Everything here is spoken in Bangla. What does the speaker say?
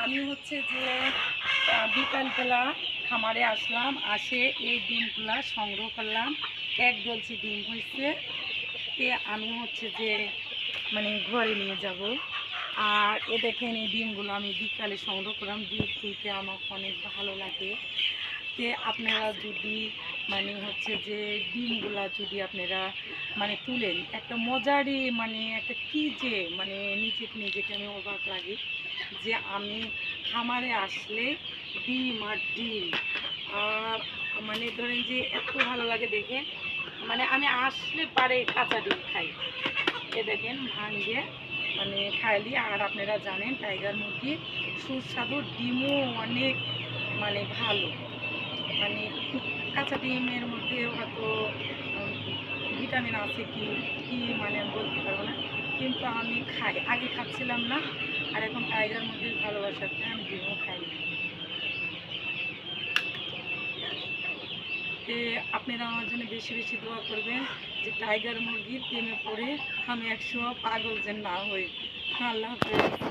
আমি হচ্ছে যে বিকালবেলা খামারে আসলাম, আসে এই ডিমগুলা সংগ্রহ করলাম। এক ডলছি ডিম হয়েছে, তে আমি হচ্ছে যে মানে ঘরে নিয়ে যাব। আর এ দেখেন এই ডিমগুলো আমি বিকালে সংগ্রহ করলাম। ডিম তুলতে আমার অনেক ভালো লাগে। তে আপনারা যদি মানে হচ্ছে যে ডিমগুলা যদি আপনারা মানে তুলেন, একটা মজারই মানে একটা কী যে মানে নিজেকে আমি অবাক লাগে যে আমি খামারে আসলে ডিম আর ডিম। আর মানে ধরেন যে এত ভালো লাগে দেখে, মানে আমি আসলে পারে কাঁচা ডিম খাই। এ দেখেন ভাঙ্গে মানে খাইলি। আর আপনারা জানেন টাইগার মুরগির সুস্বাদু ডিমও অনেক মানে ভালো। মানে কাঁচা ডিমের মধ্যে হয়তো ভিটামিন আছে কি কি মানে আমি বলতে পারবো না, কিন্তু আমি খাই। আগে খাচ্ছিলাম না, আর এখন টাইগার মুরগির ভালোবাসাতে আমি ডিমও খাই। তে আপনারা আমার জন্য বেশি বেশি দোয়া করবেন যে টাইগার মুরগির প্রেমে পড়ে আমি একসময় পাগল যেন না হই। আল্লাহ হাফেজ।